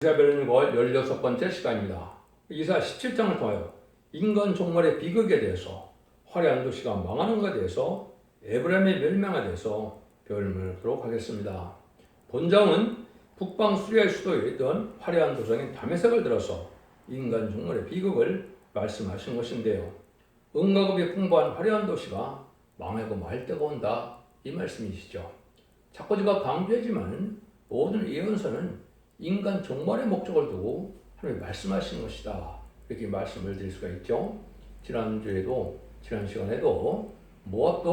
이사벨은 16번째 시간입니다. 이사 17장을 통하여 인간 종말의 비극에 대해서, 화려한 도시가 망하는 것에 대해서, 에브라임의 멸망에 대해서 배움을 하도록 하겠습니다. 본장은 북방 수리아의 수도였던 화려한 도성인 다메섹을 들어서 인간 종말의 비극을 말씀하신 것인데요. 은과 금이 풍부한 화려한 도시가 망하고 말 때가 온다, 이 말씀이시죠. 자꾸 제가 강조하지만 모든 예언서는 인간 종말의 목적을 두고 하나님이 말씀하시는 것이다, 이렇게 말씀을 드릴 수가 있죠. 지난 시간에도 모압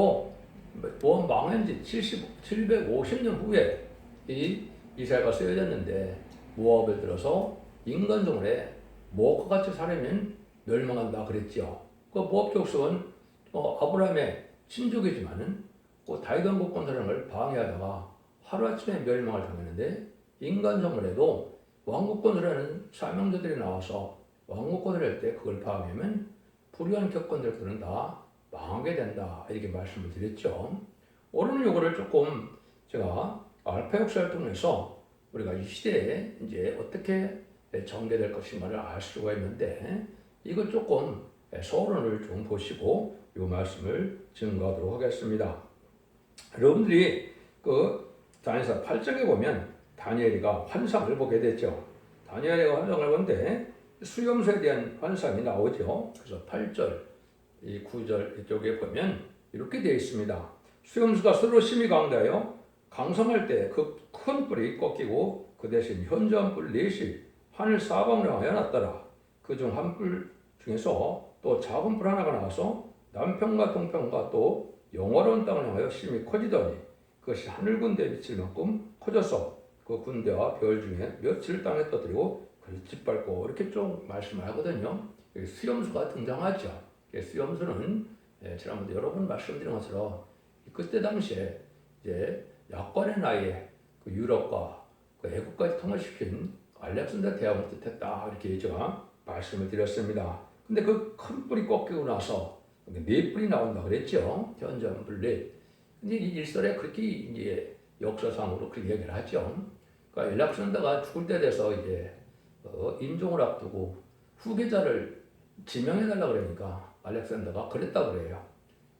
망한 지 750년 후에 이 이스라엘과 쓰여졌는데, 모압을 들어서 인간 종말에 모압과 같이 살면 멸망한다 그랬죠. 그 모압 족속은 아브라함의 친족이지만은 그 다윗 왕국 건설을 방해하다가 하루아침에 멸망을 당했는데, 인간 종말에도 왕국권을 하는 사명자들이 나와서 왕국권을 할 때 그걸 파악하면 불의한 격건들은 다 망하게 된다, 이렇게 말씀을 드렸죠. 오늘은 이거를 조금 제가 알파 역사를 통해서 우리가 이 시대에 이제 어떻게 전개될 것인가를 알 수가 있는데, 이거 조금 서론을 좀 보시고 이 말씀을 증거하도록 하겠습니다. 여러분들이 다니엘서 8장에 보면 다니엘이가 환상을 보게 됐죠. 다니엘이가 환상을 보는데 수염소에 대한 환상이 나오죠. 그래서 8절, 9절 이쪽에 보면 이렇게 되어 있습니다. 수염수가 서로 심히 강다하여 강성할 때 그 큰 뿔이 꺾이고 그 대신 현저한 뿔 넷이 하늘 사방으로 향하여 났더라. 그 중 한 뿔 중에서 또 작은 뿔 하나가 나와서 남편과 동편과 또 영화로운 땅을 향하여 심히 커지더니 그것이 하늘 군대에 미칠 만큼 커져서 그 군대와 별 중에 며칠 땅에 떠들이고 그를 짓밟고, 이렇게 좀 말씀을 하거든요. 수염수가 등장하죠. 수염수는 지난번에 여러 번 말씀드린 것처럼 그때 당시에 이제 약관의 나이에 그 유럽과 그 애국까지 통일시킨 알렉산더 대왕을 뜻했다, 이렇게 제가 말씀을 드렸습니다. 근데 그 큰 뿔이 꺾이고 나서 네 뿔이 나온다 그랬죠. 현저한 뿔 넷. 근데 이 일설에 그렇게 이제 역사상으로 그렇게 얘기를 하죠. 그러니까 알렉산더가 죽을 때 돼서 이제 임종을 앞두고 후계자를 지명해달라 그러니까 알렉산더가 그랬다 그래요.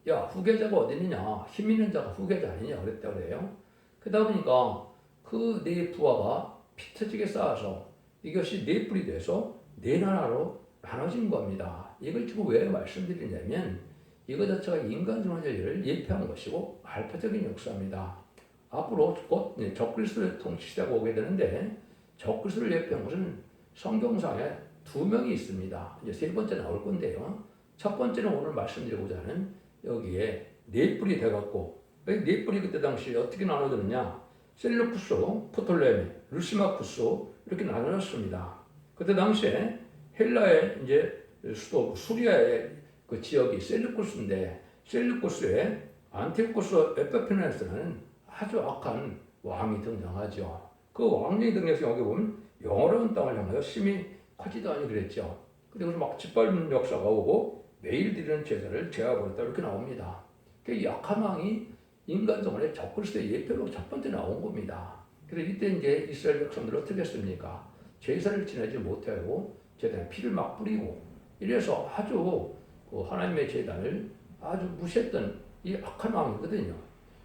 야, 후계자가 어디 있느냐? 힘 있는 자가 후계자 아니냐? 그랬다 그래요. 그러다 보니까 그 네 부하가 피 터지게 쌓아서 이것이 네 뿔이 돼서 네 나라로 나눠진 겁니다. 이걸 지금 왜 말씀드리냐면 이거 자체가 인간 종말을 예표한 것이고 알파적인 역사입니다. 앞으로 곧 적그리스도의 통치 시대가 오게 되는데, 적그리스도를 예표한 것은 성경상에 두 명이 있습니다. 이제 세 번째 나올 건데요. 첫 번째는 오늘 말씀드리고자 하는 여기에 네 뿔이 돼갖고, 네 뿔이 그때 당시에 어떻게 나눠졌느냐? 셀루쿠스, 프톨레미, 루시마쿠스 이렇게 나눠졌습니다. 그때 당시에 헬라의 이제 수도 수리아의 그 지역이 셀루쿠스인데, 셀루쿠스에 안티오쿠스 에피파네스라는 아주 악한 왕이 등장하죠. 그 왕이 등장해서 여기 보면 영어로운 땅을 향하여 심히 커지다니 그랬죠. 그리고 막 짓밟는 역사가 오고 매일 드리는 제사를 제어버렸다, 이렇게 나옵니다. 그 약한 왕이 인간 종말의 적그리스도의 예표로 첫 번째 나온 겁니다. 그래서 이때 이제 이스라엘 백성들은 어떻게 했습니까? 제사를 지내지 못하고 제단에 피를 막 뿌리고 이래서 아주 하나님의 제단을 아주 무시했던 이 악한 왕이거든요.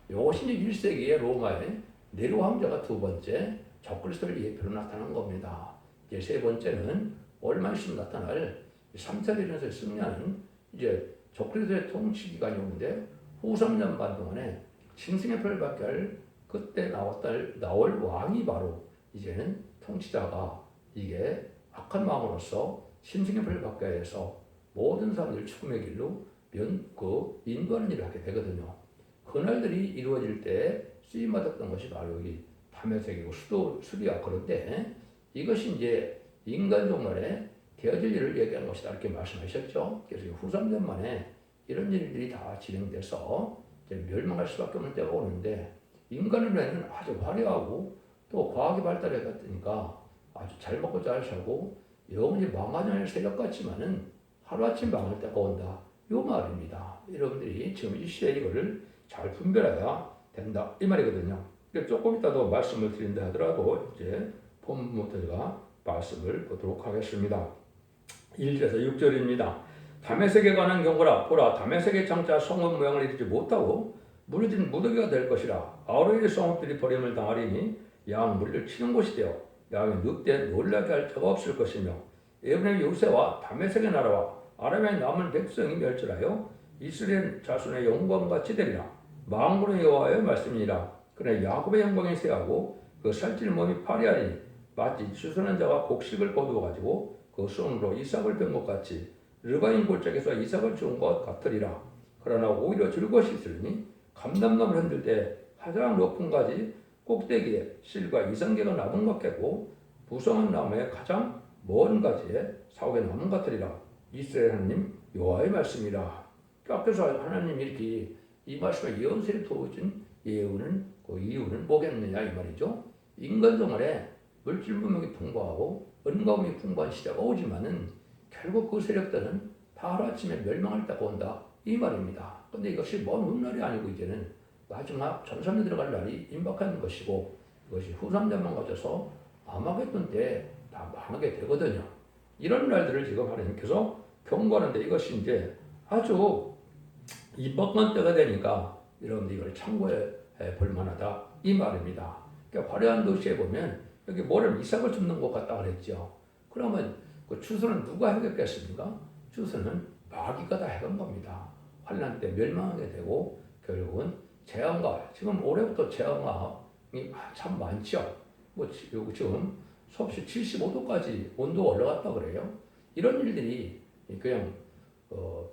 이것이 이제 1세기의 로마의 네로 황제가 두 번째 적그리스도를 예표로 나타난 겁니다. 이제 세 번째는 얼마 있으면 나타날 3차 대전에서 승리하는 이제 적그리스도의 통치 기간이 오는데, 후 3년 반 동안에 짐승의 표를 받게 할 그때 나올 왕이 바로 이제는 통치자가 이게 악한 마음으로서 짐승의 표를 받게 해서 모든 사람들 죽음의 길로 인도하는 일을 하게 되거든요. 그날들이 이루어질 때 쓰임받았던 것이 바로 여기 다메섹이고 수도 수리아. 그런데 이것이 이제 인간 종말에 되어질 일을 얘기하는 것이다, 이렇게 말씀하셨죠. 그래서 후 3년 만에 이런 일들이 다 진행돼서 이제 멸망할 수밖에 없는 때가 오는데, 인간은 아주 화려하고 또 과학이 발달해갔으니까 아주 잘 먹고 잘 살고 영원히 망하지 않을 세력 같지만은 하루아침 망할 때가 온다, 요 말입니다. 여러분들이 지금 이 시대에 이거를 잘 분별해야 된다, 이 말이거든요. 조금 이따도 말씀을 드린다 하더라도 이제 본문부터 제가 말씀을 보도록 하겠습니다. 1절에서 6절입니다. 다메섹에 관한 경고라. 보라, 다메섹의 장차 성읍 모양을 이루지 못하고 무너진 무더기가 될 것이라. 아로엘의 성읍들이 버림을 당하리니 양 무리를 치는 곳이 되어 양이 늑대 놀라게 할 자가 없을 것이며 에브라임 요새와 다메섹의 나라와 아람의 남은 백성이 멸절하여 이스라엘 자손의 영광같이 되리라. 만군의 여호와의 말씀이니라. 그러나 야곱의 영광이 쇠하고 그 살찔 몸이 파리하리니 마치 추선한 자가 곡식을 거두어 가지고 그 손으로 이삭을 뺀 것 같이 르바인 골짜기에서 이삭을 주운 것 같으리라. 그러나 오히려 줄 것이 있으니 감람나무를 흔들 때 가장 높은 가지 꼭대기에 실과 이성계가 남은 것 같고 부성한 나무의 가장 먼 가지에 사옥의 나무 같으리라. 이스라엘 하나님 여호와의 말씀이라. 앞에서 하나님이 이렇게 이 말씀에 예언서에 두어진 예언은 그 이유는 뭐겠느냐 이 말이죠. 인간 생활에 물질 문명이 풍부하고 은가움이 풍부한 시대가 오지만은 결국 그 세력들은 다 하루아침에 멸망할 때가 온다 이 말입니다. 근데 이것이 먼 훗날이 아니고 이제는 마지막 전선에 들어갈 날이 임박하는 것이고 이것이 후삼대만 가져서 아마겟돈 때 다 망하게 되거든요. 이런 날들을 지금 하나님께서 경고하는데 이것이 이제 아주 임박한 때가 되니까 여러분들 이걸 참고해 볼 만하다 이 말입니다. 그러니까 화려한 도시에 보면 여기 모래는 이삭을 줍는 것 같다 그랬죠. 그러면 그 추수는 누가 해겠겠습니까? 추수는 마귀가 다 해간 겁니다. 환란 때 멸망하게 되고 결국은 재앙과 지금 올해부터 재앙이 참 많죠. 뭐 지금 섭씨 75도까지 온도가 올라갔다 그래요. 이런 일들이 그냥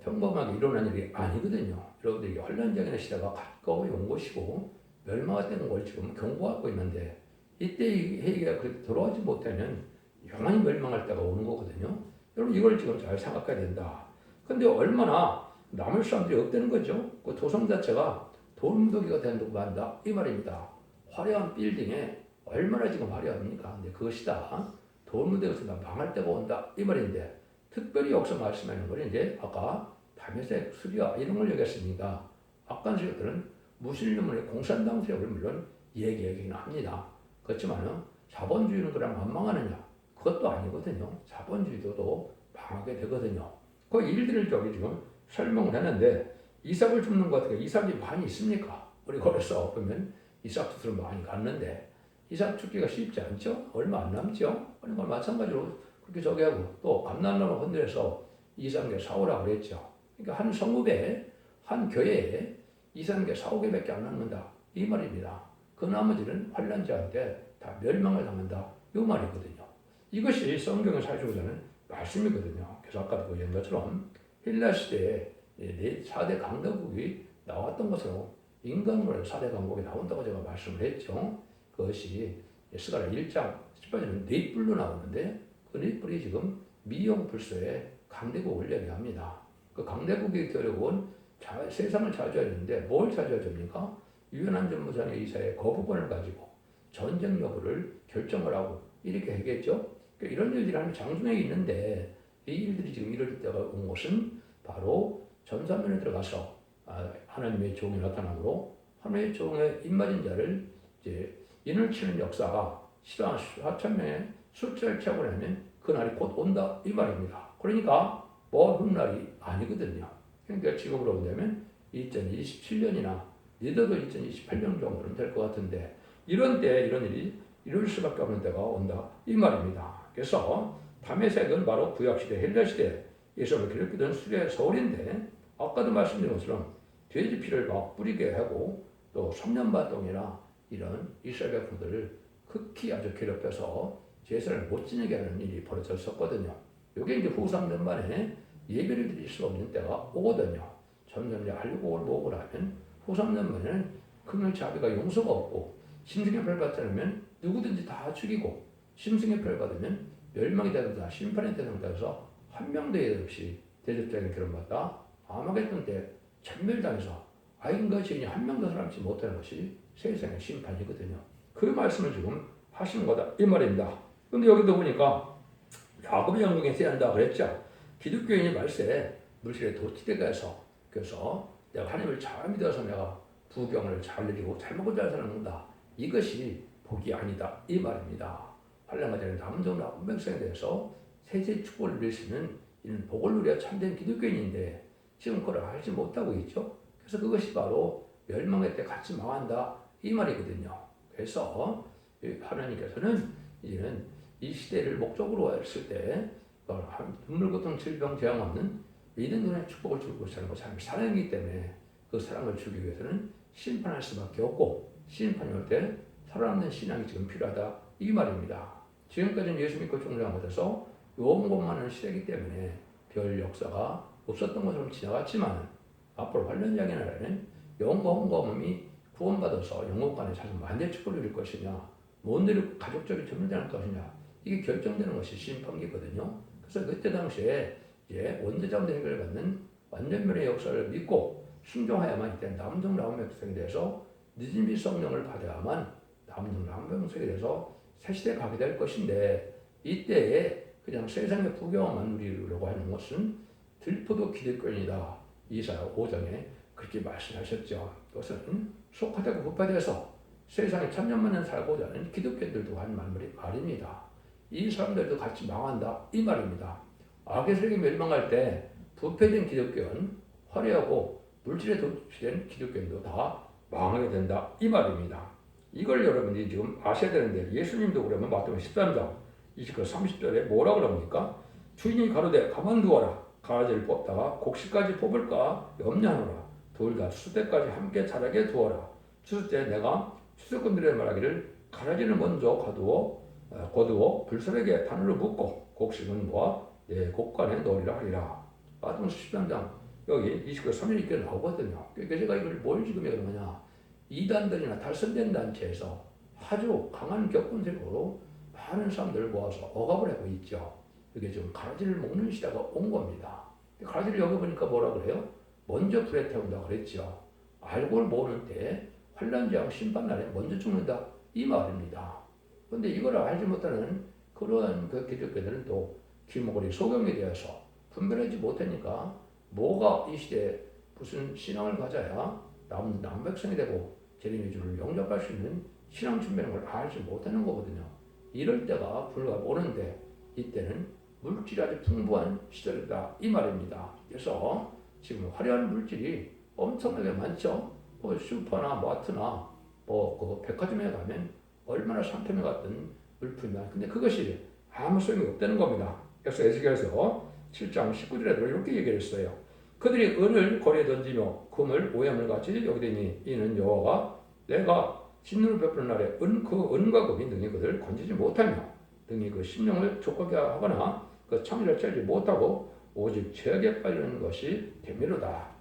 평범하게 일어난 일이 아니거든요. 여러분들이 환란적인 시대가 가까이 온 것이고 멸망이 되는 걸 지금 경고하고 있는데 이때 이 회개가 그렇게 돌아오지 못하면 영원히 멸망할 때가 오는 거거든요. 여러분 이걸 지금 잘 생각해야 된다. 근데 얼마나 남을 사람들이 없다는 거죠. 그 도성 자체가 돌무더기가 된다고 한다 이 말입니다. 화려한 빌딩에 얼마나 지금 화려합니까? 근데 그것이다. 돌무더기에서 다 망할 때가 온다 이 말인데 특별히 여기서 말씀하는 건 이제 아까 다메섹, 수리아 이런 걸 얘기했으니까 악한 세력들은 무슬림의 공산당 세력을 물론 얘기하긴 합니다. 그렇지만 자본주의는 그냥 안 망하느냐? 그것도 아니거든요. 자본주의도 망하게 되거든요. 그 일들을 저기 지금 설명을 했는데 이삭을 줍는 것 같은 게 이삭이 많이 있습니까? 우리 거기서 보면 이삭 숫을 많이 갔는데 이삭 죽기가 쉽지 않죠? 얼마 안 남죠? 그러니까 마찬가지로 그렇게 저기 하고 또 감람나무 흔들어서 이삭에 사오라고 그랬죠. 그러니까 한 성읍에 한 교회에 이삭에 4~5개밖에 안 남는다 이 말입니다. 그 나머지는 환란자한테 다 멸망을 당한다 이 말이거든요. 이것이 성경을 살펴보자는 말씀이거든요. 그래서 아까도 보신 것처럼 헬라 시대에 4대 강대국이 나왔던 것으로 인간으로 4대 강국이 나온다고 제가 말씀을 했죠. 그것이 스가랴 1장 18절에는 네 뿔로 나오는데 그 네 뿔이 지금 미용불소의 강대국을 얘기합니다. 그 강대국이 결국은 세상을 차지해야 되는데 뭘 차지해야 됩니까? 유엔안 전무장의 이사의 거부권을 가지고 전쟁 여부를 결정을 하고 이렇게 하겠죠. 그러니까 이런 일들이 하는 장중에 있는데 이 일들이 지금 이럴 때가 온 것은 바로 전사면에 들어가서 하나님의 종이 나타나므로 하나님의 종의 입맞은 자를 이제 인을 치는 역사가 시간 4,000명의 숫자를 채우고 나면 그날이 곧 온다 이 말입니다. 그러니까 먼 훗날이 아니거든요. 그러니까 지금으로 본다면 2027년이나 늦어도 2028년 정도는 될 것 같은데 이런 때 이런 일이 이룰 수밖에 없는 때가 온다 이 말입니다. 그래서 다메섹은 바로 구약시대 헬라시대 예수를 괴롭히던 수리아의 서울인데 아까도 말씀드린 것처럼 돼지 피를 막 뿌리게 하고 또 3년 반 동이나 이런 이스라엘 백성들을 극히 아주 괴롭혀서 제사를 못 지내게 하는 일이 벌어졌었거든요. 이게 이제 후 3년 만에 예배를 드릴 수 없는 때가 오거든요. 점점 이제 알곡을 모으고 나면 후 3년 만에는 금을 자비가 용서가 없고 심승의 표를 받지 않으면 누구든지 다 죽이고 심승의 표를 받으면 멸망이 되는다 심판이 되는다 해서 한 명도 예외 없이 대접자에게 결혼받다 아마겟돈 때 천멸당해서 아인과 지인이 한 명도 살아남지 못하는 것이 세상의 심판이거든요. 그 말씀을 지금 하시는 거다 이 말입니다. 근데 여기도 보니까 야곱의 영광에 세한다 그랬죠. 기독교인이 말세 물질에 도취되게 해서 그래서 내가 하나님을 잘 믿어서 내가 부경을 잘 누리고 잘 먹고 잘 사는다. 이것이 복이 아니다 이 말입니다. 환란과 되는 남성 남백성에 대해서 세세 축복을 누릴 수 있는 이런 복을 누려 참된 기독교인인데 지금 그걸 알지 못하고 있죠. 그래서 그것이 바로 멸망의 때 같이 망한다 이 말이거든요. 그래서 하나님께서는 이제는 이 시대를 목적으로 했을 때 눈물 고통 질병 재앙 없는 믿는 눈에 축복을 주고 사는 것 사람이 사랑이기 때문에 그 사랑을 주기 위해서는 심판할 수밖에 없고 심판이 올 때 살아남는 신앙이 지금 필요하다 이 말입니다. 지금까지는 예수 믿고 종장받아서 요원것만은 시대이기 때문에 별 역사가 없었던 것처럼 지나갔지만 앞으로 환란장의 나라는 영과 혼과 몸이 구원받아서 영혼간에 자주 만대 축복을 누릴 것이냐 뭔들이 가족적인 전멸될 것이냐 이게 결정되는 것이 심판기거든요. 그래서 그때 당시에 이제 원대자원의 해결을 받는 완전멸의 역사를 믿고 순종하야만 이때 남성 남백성에 대해서 늦은 비 성령을 받아야만 남성 남백성에 대해서 새 시대에 가게 될 것인데 이때에 그냥 세상의 부경만 누리려고 하는 것은 들포도 기득권이다. 이사야 5장에 그렇게 말씀하셨죠. 그것은 속화되고 후파돼서 세상에 천년만년 살고자 하는 기독교인들도 한 말입니다. 이 사람들도 같이 망한다 이 말입니다. 악의 세력이 멸망할 때 부패된 기독교는 화려하고 물질에 도취된 기독교인도 다 망하게 된다 이 말입니다. 이걸 여러분이 지금 아셔야 되는데 예수님도 그러면 마태복음 13장 29, 30절에 뭐라 그럽니까? 주인이 가로되 가만두어라. 가라지를 뽑다가 곡식까지 뽑을까 염려하노라. 둘 다 추수 때까지 함께 자라게 두어라. 추수 때 내가 추수꾼들의 말하기를 가라지를 먼저 거두어 불사르게 바늘로 묶고 곡식은 모아 내 곡간에 넣으리라 하리라. 마태복음 13장 여기 29, 30절 이렇게 나오거든요. 그러니까 제가 이걸 뭘 지금 얘기하는 거냐? 이단들이나 달성된 단체에서 아주 강한 격분색으로 많은 사람들을 모아서 억압을 하고 있죠. 이게 지금 가라지를 먹는 시대가 온 겁니다. 가라지를 여기 보니까 뭐라 그래요? 먼저 불에 태운다 그랬죠. 알고를 모르는데 환란지하고 심판날에 먼저 죽는다 이 말입니다. 그런데 이걸 알지 못하는 그러한 그 기독교들은 또 길목걸이 소경에 대해서 분별하지 못하니까 뭐가 이 시대에 무슨 신앙을 가져야 남백성이 되고 재림의주를 영접할 수 있는 신앙 준비라는 걸 알지 못하는 거거든요. 이럴 때가 불과 오는데 이때는 물질이 아주 풍부한 시절이다 이 말입니다. 그래서 지금 화려한 물질이 엄청나게 많죠. 슈퍼나 마트나 그 백화점에 가면 얼마나 상품에 같은 물품이 많아요. 근데 그것이 아무 소용이 없다는 겁니다. 그래서 에스겔서 7장 19절에도 이렇게 얘기를 했어요. 그들이 은을 거리에 던지며 금을 오염을 같이 여기더니 이는 여호와가 내가 진노를 베푸는 날에 그 은과 금이 능히 그들을 건지지 못하며 능히 그 심령을 족하게 하거나 그 창조를 cel지 못하고 오직 죄악에 빠지는 것이 되미로다.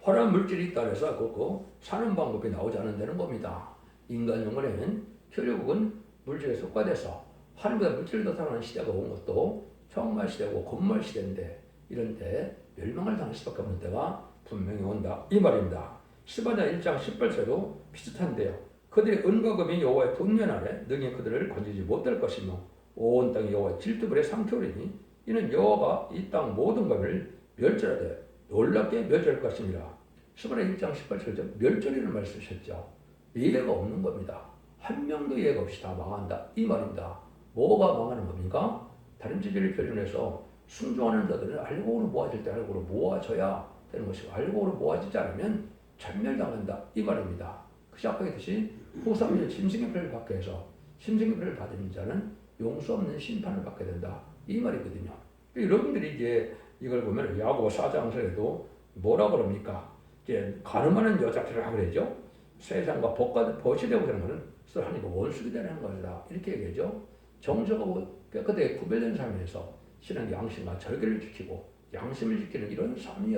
화려한 물질이 있다 해서 그 사는 방법이 나오지 않는다는 겁니다. 인간 영혼에는 결국은 물질에 속과돼서 하늘보다 물질을 더 사랑하는 시대가 온 것도 정말 시대고 건물 시대인데 이런 때 멸망을 당할 수밖에 없는 때가 분명히 온다 이 말입니다. 스바냐 1장 18절도 비슷한데요. 그들이 은과 금이 여호와의 분면 아래 능히 그들을 건지지 못할 것이며 온 땅이 여호와의 질투불에 상태오리니 이는 여호와가 이 땅 모든 것을 멸절하되 놀랍게 멸절할 것입니다. 스바냐 1장 18절에 멸절이라는 말을 쓰셨죠. 예외가 없는 겁니다. 한 명도 예외가 없이 다 망한다 이 말입니다. 뭐가 망하는 겁니까? 다른 지지를 표현해서 순종하는 자들은 알고는 모아질 때 알고로 모아져야 되는 것이고 알고로 모아지지 않으면 전멸당한다 이 말입니다. 그것이 아까 했듯이 후사문의 짐승의 표를 받게 해서 짐승의 표를 받은 자는 용서 없는 심판을 받게 된다 이 말이거든요. 여러분들이 이제 이걸 보면 야고보 4장에도 뭐라 그럽니까? 이제 가늠하는 여자들을 하고 그러죠. 세상과 벗이 되고 그런 것은 서로 하나님과 원수가 되는 것이다 이렇게 얘기하죠. 정직하고 깨끗하게 구별된 삶에서 신앙 양심과 절개를 지키고 양심을 지키는 이런 삶이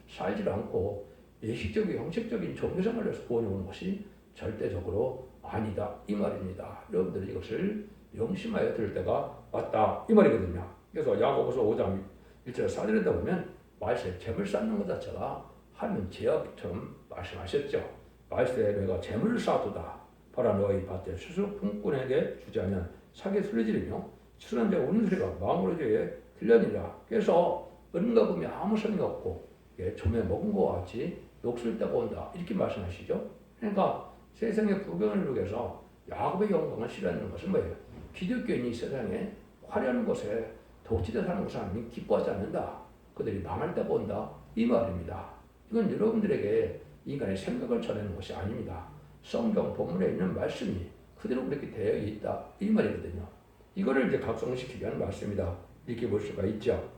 살지 않고 예식적인 형식적인 종교생활을 해서 구원해 오는 것이 절대적으로 아니다 이 말입니다. 여러분들이 이것을 명심하여 들을 때가 왔다 이 말이거든요. 그래서 야고보서 5장 1절 4절에다 보면 말세에 재물 쌓는 것 자체가 하면 제압처럼 말씀하셨죠. 말세에 내가 재물을 쌓두다 바라 너희 밭에 수수 품꾼에게 주지 않으면 사기에 술래지르며 추수한 자가 우는 소리가 마음으로 죄에 들려니라. 그래서 은과 금이 아무 소용이 없고 좀에 먹은 것과 같이 녹슬 때가 온다 이렇게 말씀하시죠. 그러니까 세상의 부경을 위해서 야곱의 영광을 싫어하는 것은 뭐예요? 기독교인이 이 세상에 화려한 곳에 독지대 사는 사람이 기뻐하지 않는다. 그들이 망할 때가 온다. 이 말입니다. 이건 여러분들에게 인간의 생각을 전하는 것이 아닙니다. 성경 본문에 있는 말씀이 그대로 그렇게 되어 있다. 이 말이거든요. 이거를 이제 각성시키기 위한 말씀이다. 이렇게 볼 수가 있죠.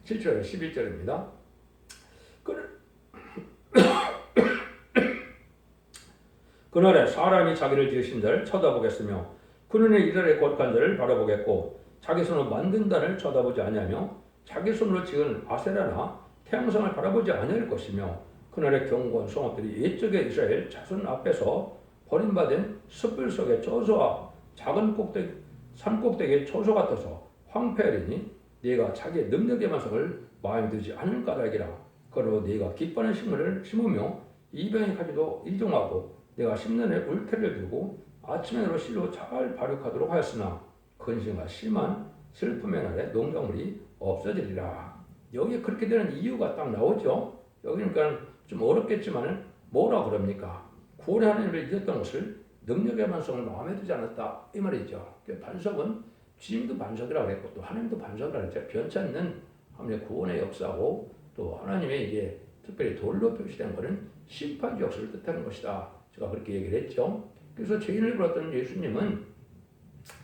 7절에 11절입니다. 그날에 사람이 자기를 지으신 자를 쳐다보겠으며 그눈의 이들의 거룩한 자를 바라보겠고 자기 손으로 만든 자를 쳐다보지 아니하며 자기 손으로 지은 아세라나 태양성을 바라보지 아니할 것이며 그날의 견고한 성읍들이 옛적의 이스라엘 자손 앞에서 버림받은 숯불 속의 초소와 작은 산 꼭대기의 초소 같아서 황폐하리니 네가 자기의 능력의 만성을 마음에 두지 않을 까닭이라. 그러므로 네가 기뻐하는 식물을 심으며 이병의 가지도 일종하고 내가 10년의 울태를 두고 아침에로 실로 잘 발육하도록 하였으나 근심과 심한 슬픔의 날에 농작물이 없어지리라. 여기에 그렇게 되는 이유가 딱 나오죠. 여기는 그러니까 좀 어렵겠지만 뭐라 그럽니까? 구원의 하나님을 잊었던 것을 능력의 반석을 마음에 두지 않았다. 이 말이죠. 반석은 주님도 반석이라고 그랬고 또 하나님도 반석이라고 그랬죠. 변치 않는 하나님의 구원의 역사고 또 하나님의 이게 특별히 돌로 표시된 것은 심판주 역사를 뜻하는 것이다. 제가 그렇게 얘기를 했죠. 그래서 죄인을 불렀던 예수님은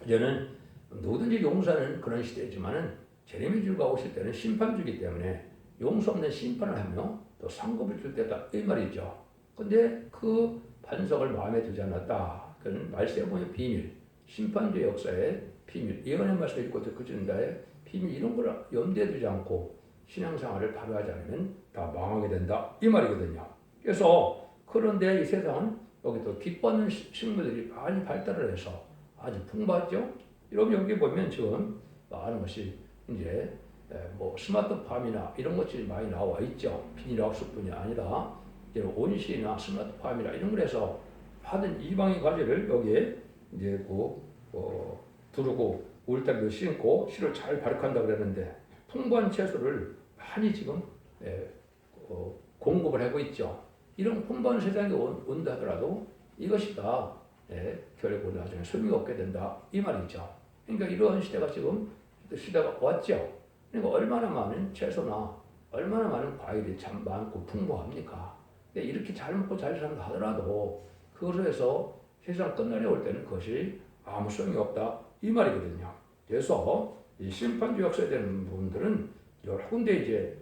이제는 누구든지 용서하는 그런 시대지만은 제레미주가 오실 때는 심판주기 때문에 용서 없는 심판을 하며 또 상급을 줄 때다 이 말이죠. 근데 그 반석을 마음에 두지 않았다. 그건 말세보의 비밀, 심판주의 역사의 비밀, 예언의 말씀을 읽고 듣고준다의 비밀 이런 걸 염두에 두지 않고 신앙생활을 발휘하지 않으면 다 망하게 된다 이 말이거든요. 그래서 그런데 이 세상은 여기 또 기뻐하는 식물들이 많이 발달을 해서 아주 풍부하죠. 여러분 여기 보면 지금 많은 것이 이제 뭐 스마트팜이나 이런 것들이 많이 나와 있죠. 비닐하우스뿐이 아니라 이제 온실이나 스마트팜이나 이런 거에서 받은 이방의 과제를 여기에 이제 두르고 울타리도 심고 씨를 잘 발육한다고 그랬는데 풍부한 채소를 많이 지금 공급을 하고 있죠. 이런 풍부한 세상이 온다 하더라도 이것이 다 결국 나중에 소용이 없게 된다 이 말이죠. 그러니까 이러한 시대가 지금 시대가 왔죠. 그러니까 얼마나 많은 채소나 얼마나 많은 과일이 참 많고 풍부합니까? 근데 이렇게 잘 먹고 잘 산다 하더라도 그것을 해서 세상 끝날에 올 때는 그것이 아무 소용이 없다 이 말이거든요. 그래서 이 심판주 역사에 대한 부분들은 여러 군데 이제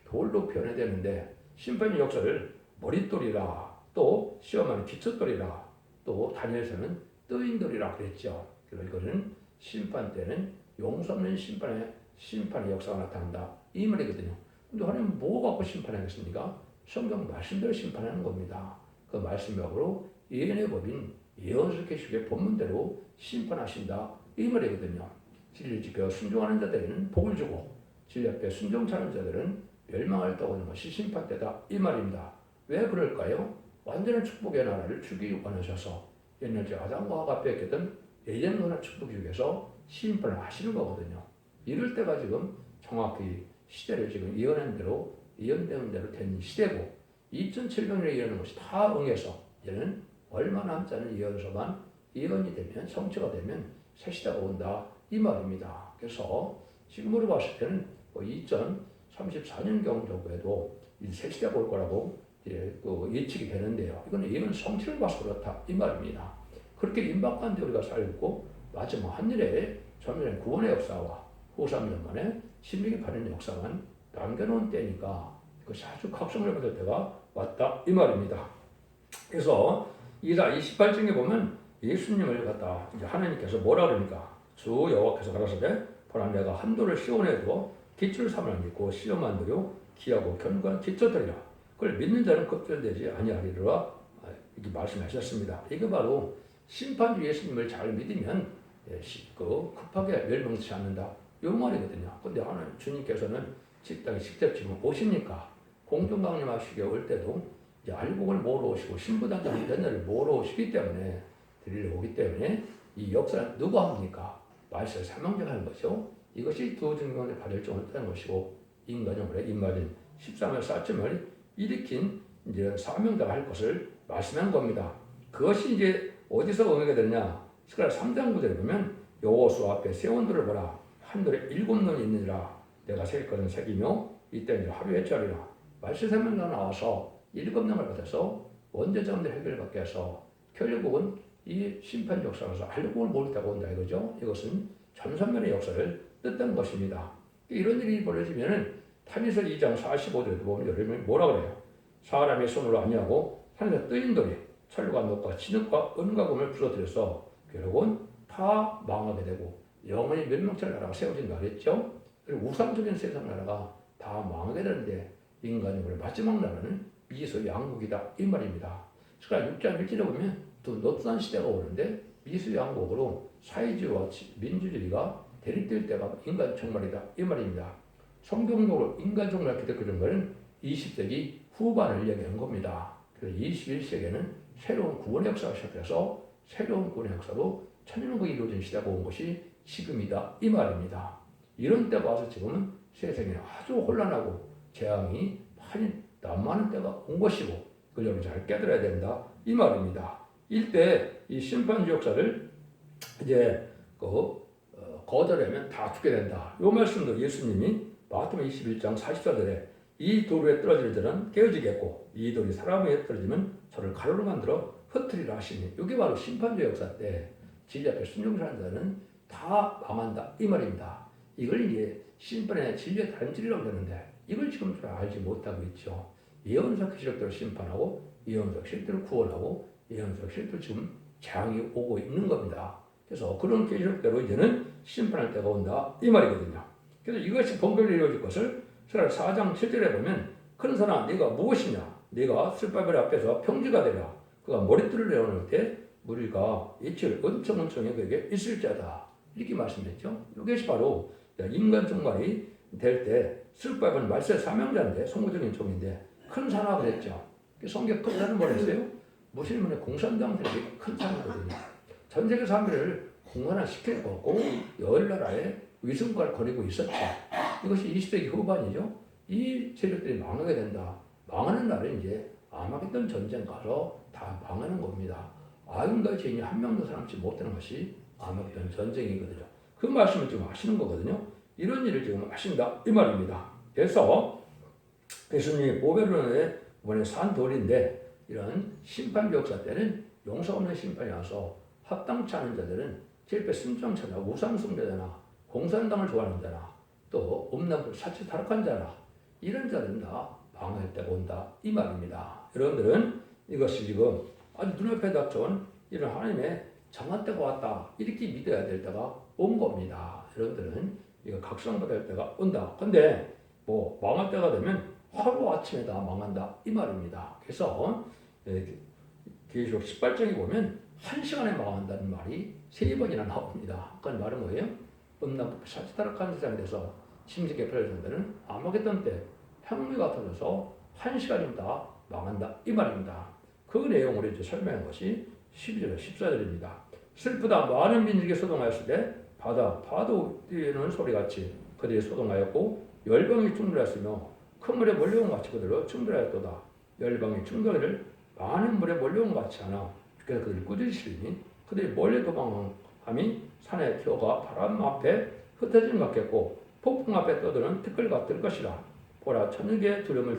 돌로 변해되는데 심판주 역사를 머릿돌이라 또 시험하는 기초돌이라 또 다니엘서는 뜨인돌이라 그랬죠. 그래서 이거는 심판 때는 용서 없는 심판의 역사가 나타난다 이 말이거든요. 근데 하나님은 뭐 갖고 심판하겠습니까? 성경 말씀대로 심판하는 겁니다. 그 말씀력으로 예언의 법인 예언서계시의 본문대로 심판하신다 이 말이거든요. 진리를 지켜 순종하는 자들에게는 복을 주고 진리 앞에 순종치 않은 자들은 멸망할 떠오는 것이 심판 때다 이 말입니다. 왜 그럴까요? 완전한 축복의 나라를 주기 원하셔서 옛날에 아담과 하와 앞에 있던 예전 문화 축복 중에서 심판을 하시는 거거든요. 이럴 때가 지금 정확히 시대를 지금 예언된 대로 된 시대고 2700년에 예언한 것이 다 응해서 이제는 얼마 남지 않은 예언서만 예언이 되면 성취가 되면 새 시대가 온다 이 말입니다. 그래서 지금으로 봤을 때는 2034년경 정도에도 새 시대가 올 거라고 예측이 되는데요. 이건 예언 성취를 봐서 그렇다 이 말입니다. 그렇게 임박한 데 우리가 살고 마지막 한일에 전면의 구원의 역사와 후 3년 만에 신명이 바른 역사만 남겨놓은 때니까 그것이 아주 각성을 받을 때가 왔다 이 말입니다. 그래서 이사 28장에 보면 예수님을 갖다 이제 하나님께서 뭐라 그러니까 주 여호와께서 가라사대 보라 내가 한도를 시온에 두어 기초를 삼아 믿고 시험한 도요 기하고 견고한 기초들이라 그걸 믿는 자는 걱정되지 아니하리라 이렇게 말씀하셨습니다. 이게 바로 심판주 예수님을 잘 믿으면 급하게 멸망치 않는다 이 말이거든요. 근데 하나님 주님께서는 직당에 직접 지금 오시니까 공중강림하시게 올 때도 이제 알곡을 모으러 오시고 신부단장 전례를 모으러 오시기 때문에 드리러 오기 때문에 이 역사는 누가 합니까? 말세를 사명제하는 거죠. 이것이 두 증명을 받을 종을 뜻하는 것이고 인간형으로 입맞은 13을 사점을 일으킨 이제 사명자가 할 것을 말씀한 겁니다. 그것이 이제 어디서 응하게 됐냐? 스가랴 3장 9절에 보면 여호수 앞에 새 원들을 보라. 하늘에 7눈이 있느니라. 내가 셀 것은 색이며 이때 하루에 짜리라. 말세 세면가 나와서 7명을 받아서 원죄자들 해결받게 해서 결국은 이 심판 역사로서 알곡을 모르다고 온다 이거죠. 이것은 전선면의 역사를 뜻하는 것입니다. 이런 일이 벌어지면은 타미서 2장 45절에도 보면 여러분이 뭐라 그래요? 사람의 손으로 아니하고 하늘에 뜨인 돌이 철과 녹과 진흙과 은과 금을 부서뜨려서 결국은 다 망하게 되고 영원히 멸망할 나라가 세워진다 그랬죠. 그리고 우상적인 세상 나라가 다 망하게 되는데 인간의 마지막 나라는 미수 양국이다 이 말입니다. 그러니까 6장 1절에 보면 또 노트한 시대가 오는데 미수 양국으로 사회주의와 민주주의가 대립될 때가 인간 종말이다 이 말입니다. 성경적으로 인간 종말 기록된 것은 20세기 후반을 얘기한 겁니다. 그래서 21세기에는 새로운 구원의 역사가 시작돼서 새로운 구원의 역사로 천년국이 이루어진 시대가 온 것이 지금이다 이 말입니다. 이런 때가 와서 지금은 세상이 아주 혼란하고 재앙이 많이 난무하는 때가 온 것이고 그걸 여러분 잘 깨달아야 된다 이 말입니다. 이때 이 심판주 역사를 이제 거절하면 다 죽게 된다. 이 말씀도 예수님이 마태복음 21장 44절에 이 돌 위에 떨어질 자는 깨어지겠고 이 돌이 사람 위에 떨어지면 저를 가루로 만들어 흩트리라 하시니 이게 바로 심판주 역사 때 진리 앞에 순종하는 자는 다 망한다 이 말입니다. 이걸 이제 심판의 진리의 단질이라고 하는데 이걸 지금 잘 알지 못하고 있죠. 예언적 기록대로 심판하고 예언적 실대로 구원하고 예언적 실대로 지금 재앙이 오고 있는 겁니다. 그래서 그런 기록대로 이제는 심판할 때가 온다 이 말이거든요. 그래서 이것이 본격적으로 이루어질 것을 4장 7절에 보면 큰 사람 네가 무엇이냐 네가 술바벨 앞에서 평지가 되라 그가 머리띠를 내어놓을 때 우리가 이치를 은총에 그에게 있을 자다 이렇게 말씀했죠. 이것이 바로 인간 종말이 될 때 술바벨은 말세 사명자인데 성공적인 종인데 큰 사나가 그랬죠. 성경 큰 사는 뭐랬어요? 무슬림의 공산당들이 큰 사나거든요. 전 세계 사람들을 공산화시켰고 여러 나라에 위선과를 거리고 있었죠. 이것이 20세기 후반이죠. 이 세력들이 망하게 된다. 망하는 날은 이제 아마겟돈 전쟁 가서 다 망하는 겁니다. 아윤과 죄인이 한 명도 살아남지 못하는 것이 아마겟돈 전쟁이거든요. 그 말씀을 지금 하시는 거거든요. 이런 일을 지금 하신다 이 말입니다. 그래서 예수님이 보배론에 이번에 산 돌인데 이런 심판 역사 때는 용서 없는 심판이 와서 합당치 않은 자들은 실패 순정자나 우상숭배자나 공산당을 좋아하는 자나 또 음란물 사치 타락한 자나 이런 자들은 다 망할 때가 온다 이 말입니다. 여러분들은 이것이 지금 아주 눈앞에 닥쳐온 이런 하나님의 정한 때가 왔다 이렇게 믿어야 될 때가 온 겁니다. 여러분들은 이거 각성받을 때가 온다. 근데 뭐 망할 때가 되면 하루아침에 다 망한다 이 말입니다. 그래서 계시록 18장에 보면 1시간에 망한다는 말이 3번이나 나옵니다. 그건 말은 뭐예요? 음란법 사치타락한 세상에 대해서 침식에 펼쳐진다는 아마겟돈 때 향미가 터져서 1시간이면 다 망한다 이 말입니다. 그 내용을 이제 설명한 것이 12절 14절입니다. 슬프다 많은 민족이 소동하였을 때 바다 파도 뛰는 소리같이 그들이 소동하였고 열방이 충돌하였으며 큰 물에 몰려온 같이 그들로 충돌하였도다. 열방이 충돌을 많은 물에 몰려온 같이 하나 그래서 그들이 꾸짖으시니 그들이 몰래 도망함이 산에 튀어가 바람 앞에 흩어짐 같겠고 폭풍 앞에 떠드는 티끌 같을 것이라. 보라 천육의 두려움을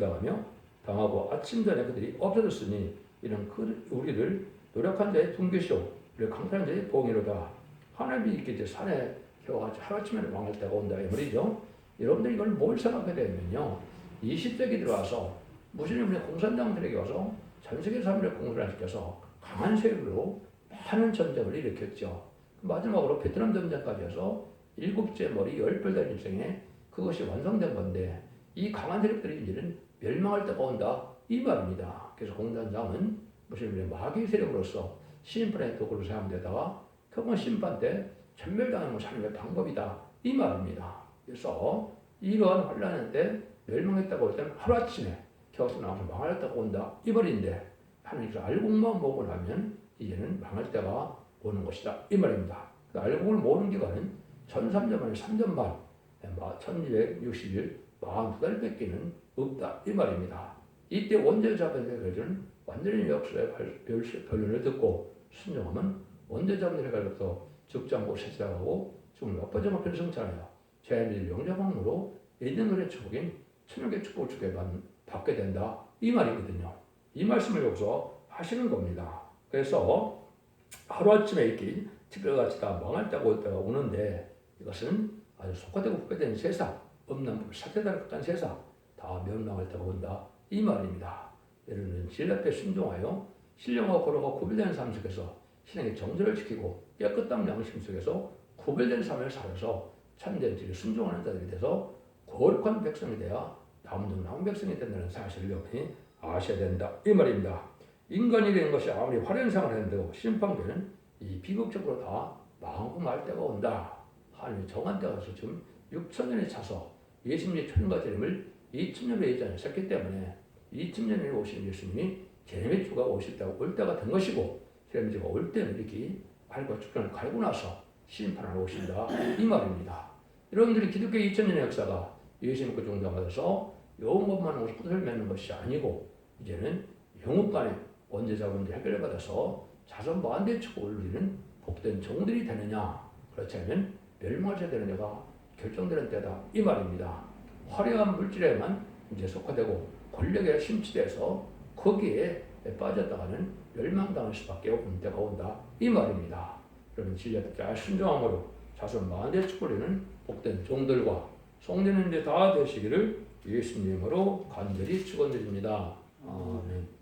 당하고 아침 전에 그들이 없어졌으니 이는 우리를 노력한 자의 둥기시오 우리를 강탈한 자의 보응이로다. 하나님이 이렇게 산에 튀어가지고 하루아침에 망할 때가 온다 이 말이죠. 여러분들이 이걸 뭘 생각해야 되냐면요. 20세기 들어와서 무슬림의 공산당들에게 와서 전 세계 사람들을 공산화시켜서 강한 세력으로 많은 전쟁을 일으켰죠. 마지막으로 베트남 전쟁까지 해서 7째 머리 10별 달 일생에 그것이 완성된 건데 이 강한 세력들이 이제는 멸망할 때가 온다 이 말입니다. 그래서 공산당은 무슬림의 마귀 세력으로서 심판의 도구로 사용되다가 결국 심판 때 전멸당하는 것이 하나님의 방법이다 이 말입니다. 그래서 이러한 환란할 때 멸망했다고 할 때는 하루아침에 겨우서 나와서 망하였다고 온다 이 말인데 하나님께서 알곡만 보고 나면 이제는 망할 때가 오는 것이다 이 말입니다. 그 알곡을 모으는 기간은 1300년 만에 3년 반 1260일 42달밖에는 없다 이 말입니다. 이때 원죄자분들의 결정은 완전히 역사의 변론을 듣고 순종하면 원죄자분들의 결정도 적장고 세자하고 지금 몇 번째 먹힌 성찬이야. 제한일 영자방으로 예전의 축복인 천국의 축복을 주게 받게 된다. 이 말이거든요. 이 말씀을 여기서 하시는 겁니다. 그래서 하루아침에 이렇게 특별같이 다 망할 때가 올 때가 오는데 이것은 아주 속화되고 후회된 세상, 없는 법, 사태다를 극한 세상 다 멸망할 때가 온다. 이 말입니다. 여러분은 질 앞에 순종하여 신령과 고로가 구별된 삶 속에서 신앙의 정절을 지키고 깨끗한 양심 속에서 구별된 삶을 살아서 참된 진리에 순종하는 자들이 돼서 거룩한 백성이 되어 남도 나은 백성이 된다는 사실을 여러분이 아셔야 된다. 이 말입니다. 인간이 된 것이 아무리 화려한 생활을 했는데도 심판되는 이 비극적으로 다 망하고 말 때가 온다. 하나님이 정한 때가 와서 지금 6천년에 차서 예수님의 초림과 재림을 2000년에 예정하셨기 때문에 2000년에 오신 예수님이 재림의 주가 오실 때가 올 때가 된 것이고 재림의 주가 올 때는 이렇게 발과 주권을 갈고 나서 심판하러 오신다. 이 말입니다. 여러분들이 기독교 2000년의 역사가 예수님 그 정도 받아서 영원만 오셔서 끝을 맺는 것이 아니고 이제는 영원간에 원죄자분들 해결을 받아서 자선 무한대 축복을 누리는 복된 종들이 되느냐 그렇지 않으면 멸망하셔야 되는 자가 결정되는 때다. 이 말입니다. 화려한 물질에만 이제 속화되고 권력에 심취돼서 거기에 빠졌다가는 멸망당할 수밖에 없는 때가 온다. 이 말입니다. 여러분 진리에 잘 순종함으로 자손 만대 축복을 복된 종들과 성도님들 다 되시기를 예수님으로 간절히 축원드립니다. 아멘.